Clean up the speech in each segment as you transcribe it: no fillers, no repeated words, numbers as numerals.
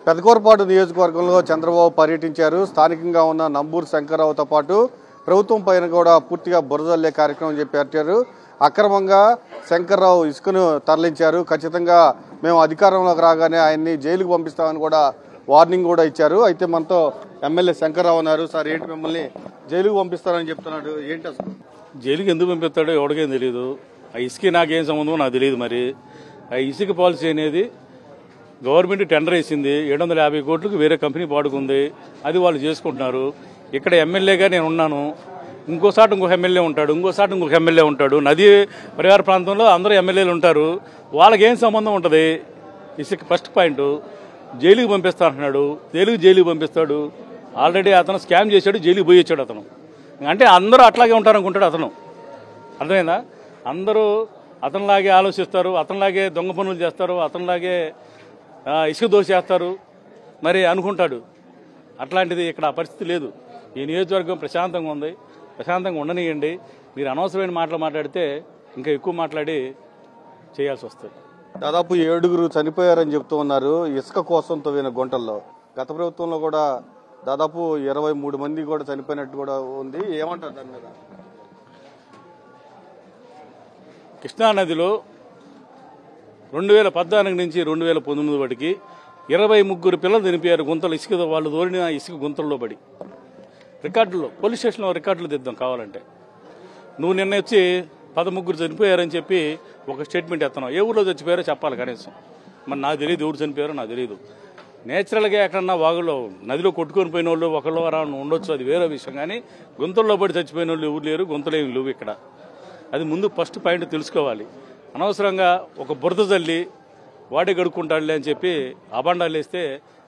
పెదకూరపాడు నియోజకవర్గంలో చంద్రబాబు పర్యటించారు. స్థానికంగా ఉన్న నంబూరు శంకర్రావుతో పాటు ప్రభుత్వం పైన కూడా పూర్తిగా బురదల్లే కార్యక్రమం చెప్పారు. అక్రమంగా శంకర్రావు ఇసుకను తరలించారు. ఖచ్చితంగా మేము అధికారంలోకి రాగానే ఆయన్ని జైలుకు పంపిస్తామని కూడా వార్నింగ్ కూడా ఇచ్చారు. అయితే మనతో ఎమ్మెల్యే శంకర్రావు ఉన్నారు. సార్, ఏంటి మిమ్మల్ని జైలుకు పంపిస్తారని చెప్తున్నాడు, ఏంటి అసలు? జైలుకి ఎందుకు పంపిస్తాడో ఎవరికేం తెలియదు. ఆ ఇసుక నాకేం సంబంధం నాకు తెలియదు. మరి ఆ ఇసుక పాలసీ అనేది గవర్నమెంట్ టెండర్ వేసింది. 750 కోట్లకు వేరే కంపెనీ పాడుకుంది. అది వాళ్ళు చేసుకుంటున్నారు. ఇక్కడ ఎమ్మెల్యేగా నేను ఉన్నాను. ఇంకోసారి ఇంకొక ఎమ్మెల్యే ఉంటాడు, ఇంకోసారి ఇంకొక ఎమ్మెల్యే ఉంటాడు. నదీ పరివార ప్రాంతంలో అందరూ ఎమ్మెల్యేలు ఉంటారు. వాళ్ళకేం సంబంధం ఉంటుంది? ఇసుక ఫస్ట్ పాయింట్. జైలుకి పంపిస్తా అంటున్నాడు. జైలుకి పంపిస్తాడు. ఆల్రెడీ అతను స్కామ్ చేశాడు, జైలుకి పోయి వచ్చాడు అతను. అంటే అందరూ అట్లాగే ఉంటారనుకుంటాడు అతను. అర్థమైందా? అందరూ అతనిలాగే ఆలోచిస్తారు, అతనిలాగే దొంగ పనులు చేస్తారు, అతనిలాగే ఇసుక దోసేస్తారు మరి అనుకుంటాడు. అట్లాంటిది ఇక్కడ ఆ పరిస్థితి లేదు. ఈ నియోజకవర్గం ప్రశాంతంగా ఉంది. ప్రశాంతంగా ఉండనియండి. మీరు అనవసరమైన మాటలు మాట్లాడితే ఇంకా ఎక్కువ మాట్లాడి చేయాల్సి వస్తుంది. దాదాపు 7 చనిపోయారని చెప్తూ ఉన్నారు ఇసుక కోసం తవ్విన గుంటల్లో. గత ప్రభుత్వంలో కూడా దాదాపు 23 మంది కూడా చనిపోయినట్టు కూడా ఉంది. ఏమంటారు దాని మీద? కృష్ణానదిలో 2014 నుంచి 2019 వరకు 23 పిల్లలు చనిపోయారు గుంతలు. ఇసుక వాళ్ళు దోరిన ఇసుక గుంతల్లో పడి. రికార్డుల్లో, పోలీస్ స్టేషన్లో రికార్డులు తెద్దాం కావాలంటే. నువ్వు నిన్న వచ్చి 13 చనిపోయారని చెప్పి ఒక స్టేట్మెంట్ ఎత్తున్నావు. ఏ ఊళ్ళో చచ్చిపోయారో చెప్పాలి కనీసం. మరి నాకు తెలియదు ఎవరు చనిపోయారో, నాకు తెలియదు. నేచురల్గా ఎక్కడన్నా వాగులో నదిలో కొట్టుకొని పోయిన వాళ్ళు ఒకళ్ళు ఉండొచ్చు, అది వేరే విషయం. కానీ గుంతల్లో పడి చచ్చిపోయిన వాళ్ళు ఎవరు లేరు, గుంతలేమి లేవు ఇక్కడ. అది ముందు ఫస్ట్ పాయింట్ తెలుసుకోవాలి. అనవసరంగా ఒక బురద జల్లి వాడే గడుక్కుంటాడులే అని చెప్పి అబాండాలు వేస్తే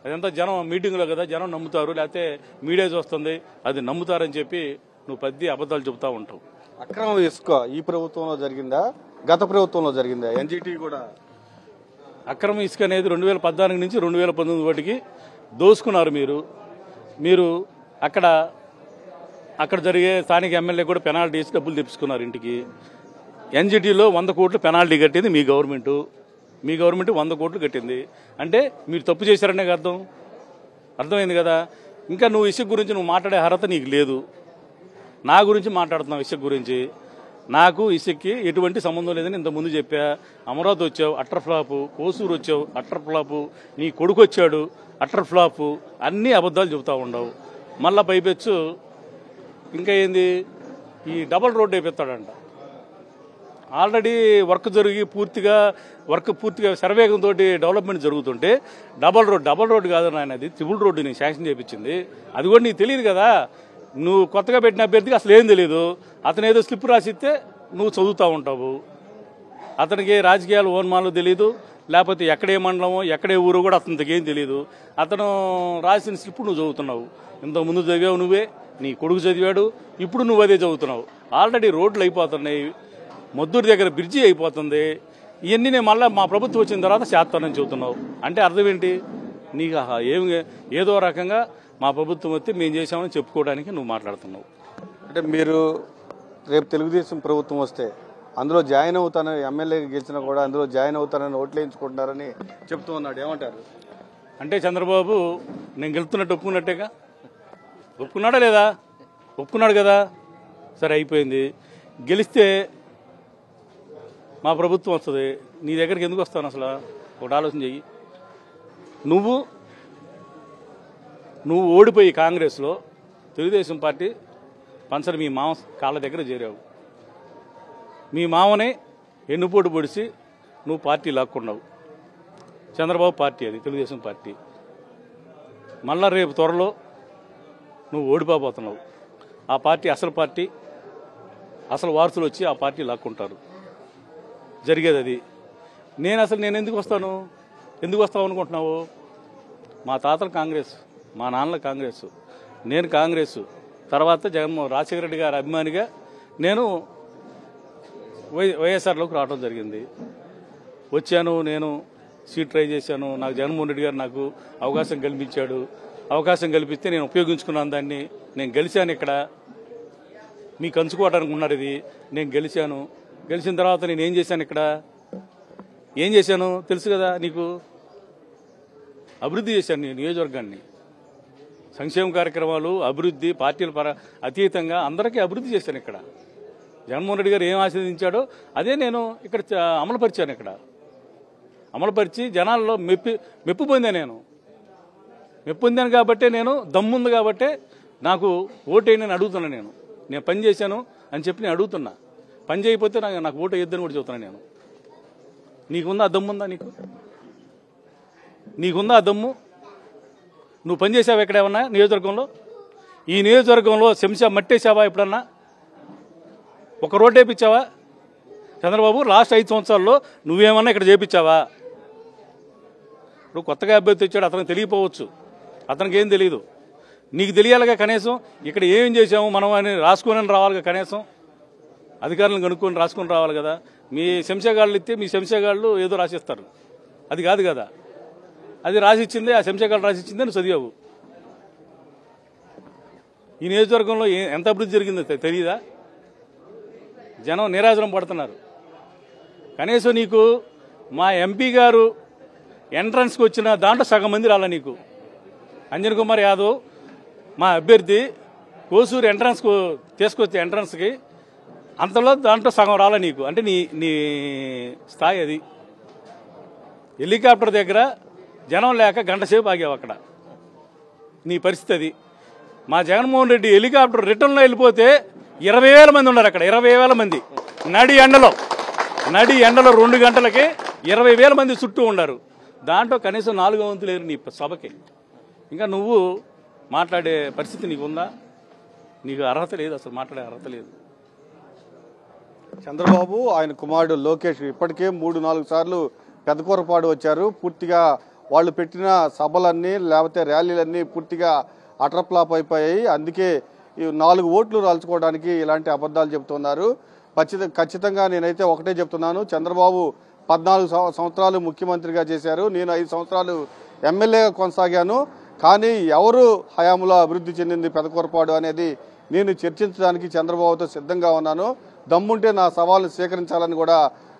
అదంతా జనం మీటింగ్లో కదా జనం నమ్ముతారు, లేకపోతే మీడియా చూస్తుంది అది నమ్ముతారని చెప్పి నువ్వు అబద్ధాలు చెబుతూ ఉంటావు. అక్రమ ఇసుక ఈ ప్రభుత్వంలో జరిగిందా, గత ప్రభుత్వంలో జరిగిందా? ఎన్జిటి కూడా అక్రమ ఇసుక అనేది 2014 నుంచి 2019 వాటికి దోసుకున్నారు. మీరు అక్కడ జరిగే స్థానిక ఎమ్మెల్యే కూడా పెనాల్టీ వేసి డబ్బులు తెప్పించుకున్నారు ఇంటికి. ఎన్జిటిలో 100 కోట్లు పెనాల్టీ కట్టింది మీ గవర్నమెంట్. 100 కోట్లు కట్టింది. అంటే మీరు తప్పు చేశారనే అర్థమైంది కదా. ఇంకా నువ్వు ఇసుక గురించి నువ్వు మాట్లాడే అర్హత నీకు లేదు. నా గురించి మాట్లాడుతున్నావు. ఇసుక గురించి నాకు ఇసుక్కి ఎటువంటి సంబంధం లేదని ఇంతకుముందు చెప్పా. అమరావతి వచ్చావు, అట్టర్ ఫ్లాపు. ఓసూరు వచ్చావు, అట్టర్ ఫ్లాపు. నీ కొడుకు వచ్చాడు, అట్టర్ ఫ్లాపు. అన్నీ అబద్ధాలు చెబుతూ ఉండవు. మళ్ళా పైపెచ్చు ఇంకా ఏంది, ఈ డబల్ రోడ్డు వేపిస్తాడంట. ఆల్రెడీ వర్క్ జరిగి పూర్తిగా శరవేగంతో డెవలప్మెంట్ జరుగుతుంటే డబల్ రోడ్డు కాదు నాయన, అది ట్రిపుల్ రోడ్డు నీకు శాంక్షన్ చేయించింది. అది కూడా నీకు తెలియదు కదా. నువ్వు కొత్తగా పెట్టిన అభ్యర్థికి అసలు ఏం తెలియదు. అతను ఏదో స్లిప్ రాసిస్తే నువ్వు చదువుతూ ఉంటావు. అతనికి రాజకీయాలు ఓన్మాలు తెలియదు, లేకపోతే ఎక్కడే మండలమో ఎక్కడే ఊరు కూడా అతనికి ఏం తెలియదు. అతను రాసిన స్లిప్ నువ్వు చదువుతున్నావు. ఇంతకుముందు చదివావు నువ్వే, నీ కొడుకు చదివాడు, ఇప్పుడు నువ్వు అదే చదువుతున్నావు. ఆల్రెడీ రోడ్లు అయిపోతున్నాయి, మద్దూరు దగ్గర బ్రిడ్జి అయిపోతుంది. ఇవన్నీ నేను మళ్ళీ మా ప్రభుత్వం వచ్చిన తర్వాత చేస్తానని చెబుతున్నావు. అంటే అర్థం ఏంటి? నీకు ఏదో రకంగా మా ప్రభుత్వం వస్తే మేము చేసామని చెప్పుకోవడానికి నువ్వు మాట్లాడుతున్నావు. అంటే మీరు రేపు తెలుగుదేశం ప్రభుత్వం వస్తే అందులో జాయిన్ అవుతానని, ఎమ్మెల్యే గెలిచినా కూడా అందులో జాయిన్ అవుతానని ఓట్లు వేయించుకుంటున్నారని చెప్తూ ఉన్నాడు. ఏమంటారు? అంటే చంద్రబాబు నేను గెలుస్తున్నట్టు ఒప్పుకున్నట్టేగా. ఒప్పుకున్నాడా లేదా? ఒప్పుకున్నాడు కదా. సరే, అయిపోయింది. గెలిస్తే మా ప్రభుత్వం వస్తుంది. నీ దగ్గరికి ఎందుకు వస్తాను అసలు? ఒకటి ఆలోచన చెయ్యి. నువ్వు ఓడిపోయి కాంగ్రెస్లో తెలుగుదేశం పార్టీ పంచర్ మీ మామ కాళ్ళ దగ్గర చేరావు. మీ మామనే ఎన్నుపోటు పొడిచి నువ్వు పార్టీ లాక్కున్నావు. చంద్రబాబు పార్టీ అది, తెలుగుదేశం పార్టీ. మళ్ళా రేపు త్వరలో నువ్వు ఓడిపోబోతున్నావు. ఆ పార్టీ అసలు వారసులు వచ్చి ఆ పార్టీ లాక్కుంటారు. జరిగేది అది. నేను ఎందుకు వస్తాను? ఎందుకు వస్తావు అనుకుంటున్నావు? మా తాతలు కాంగ్రెస్, మా నాన్నల కాంగ్రెస్, నేను కాంగ్రెస్. తర్వాత రాజశేఖర రెడ్డి గారి అభిమానిగా నేను వైఎస్ఆర్లోకి రావడం జరిగింది. వచ్చాను, నేను సీట్ ట్రై చేశాను. నాకు జగన్మోహన్ రెడ్డి గారు నాకు అవకాశం కల్పించాడు. అవకాశం కల్పిస్తే నేను ఉపయోగించుకున్నాను దాన్ని. నేను గెలిచాను. ఇక్కడ మీకు కంచుకోవడానికి ఉన్నారు. ఇది నేను గెలిచాను. గెలిచిన తర్వాత నేను ఏం చేశాను? ఇక్కడ ఏం చేశాను తెలుసు కదా నీకు. అభివృద్ధి చేశాను నేను నియోజకవర్గాన్ని. సంక్షేమ కార్యక్రమాలు, అభివృద్ధి, పార్టీల అతీతంగా అందరికీ అభివృద్ధి చేశాను. ఇక్కడ జగన్మోహన్ రెడ్డి గారు ఏం ఆశీర్వదించాడో అదే నేను ఇక్కడ అమలుపరిచాను. ఇక్కడ అమలుపరిచి జనాల్లో మెప్పు పొందాను. మెప్పు పొందాను కాబట్టే నేను దమ్ముంది కాబట్టే నాకు ఓటేయని అడుగుతున్నా. నేను పని చేశాను అని చెప్పి నేను అడుగుతున్నా. పని చేయకపోతే నాకు ఓటు వేయొద్దని కూడా చెబుతున్నా. నేను నీకుందా ఆ దమ్ముందా? నీకుందా ఆ దమ్ము? నువ్వు పని చేసావా ఇక్కడ ఏమన్నా నియోజకవర్గంలో? ఈ నియోజకవర్గంలో శంషా మట్టేసావా ఎప్పుడన్నా? ఒక రోడ్డు వేయించావా చంద్రబాబు? లాస్ట్ 5 సంవత్సరాల్లో నువ్వేమన్నా ఇక్కడ చేయించావా? ఇప్పుడు కొత్తగా అభ్యర్థి వచ్చాడు, అతనికి తెలియపోవచ్చు, అతనికి ఏం తెలియదు. నీకు తెలియాలిగా కనీసం ఇక్కడ ఏం చేసాము మనం అని రాసుకొని రావాలిగా. కనీసం అధికారులను కనుక్కొని రాసుకొని రావాలి కదా. మీ శంషాగాళ్ళు ఇస్తే మీ శంషాగాళ్ళు ఏదో రాసిస్తారు, అది కాదు కదా. అది రాసిచ్చింది, ఆ శంషాగాళ్ళు రాసిచ్చింది అని చదివావు. ఈ నియోజకవర్గంలో ఎంత అభివృద్ధి జరిగిందో తెలియదా? జనం నిరాజనం పడుతున్నారు. కనీసం నీకు మా ఎంపీ గారు ఎంట్రన్స్కి వచ్చిన దాంట్లో సగం మంది రాలా. నీకు అంజన్ కుమార్ యాదవ్ మా అభ్యర్థి కోసూరు ఎంట్రన్స్కు తీసుకొచ్చే ఎంట్రన్స్కి అంతలో దాంట్లో సగం రాలా నీకు. అంటే నీ స్థాయి అది. హెలికాప్టర్ దగ్గర జనం లేక గంట సేపు ఆగావు అక్కడ. నీ పరిస్థితి అది. మా జగన్మోహన్ రెడ్డి హెలికాప్టర్ రిటర్న్లో వెళ్ళిపోతే 20,000 మంది ఉన్నారు అక్కడ. 20,000 మంది నడి ఎండలో 2 గంటలకి 20,000 మంది చుట్టూ ఉన్నారు. దాంట్లో కనీసం 4 వంతులు లేరు నీ సభకి. ఇంకా నువ్వు మాట్లాడే పరిస్థితి నీకుందా? నీకు అర్హత లేదు, అసలు మాట్లాడే అర్హత లేదు. చంద్రబాబు ఆయన కుమారుడు లోకేష్ ఇప్పటికే 3-4 సార్లు పెదకూరపాడు వచ్చారు. పూర్తిగా వాళ్ళు పెట్టిన సభలన్నీ లేకపోతే ర్యాలీలన్నీ పూర్తిగా అటర్ఫ్లాప్ అయిపోయాయి. అందుకే ఈ 4 ఓట్లు రాల్చుకోవడానికి ఇలాంటి అబద్ధాలు చెబుతున్నారు. ఖచ్చితంగా నేనైతే ఒకటే చెప్తున్నాను, చంద్రబాబు 14 సంవత్సరాలు ముఖ్యమంత్రిగా చేశారు, నేను 5 సంవత్సరాలు ఎమ్మెల్యేగా కొనసాగాను. కానీ ఎవరు హయాంలో అభివృద్ధి చెందింది పెదకూరపాడు అనేది నేను చర్చించడానికి చంద్రబాబుతో సిద్ధంగా ఉన్నాను. దమ్ముంటే నా సవాలు స్వీకరించాలని కూడా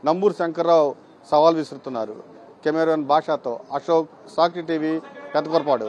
నంబూరు శంకర్రావు సవాల్ విసురుతున్నారు. కెమెరామెన్ భాషతో అశోక్, సాక్షి టీవీ, పెదకూరపాడు.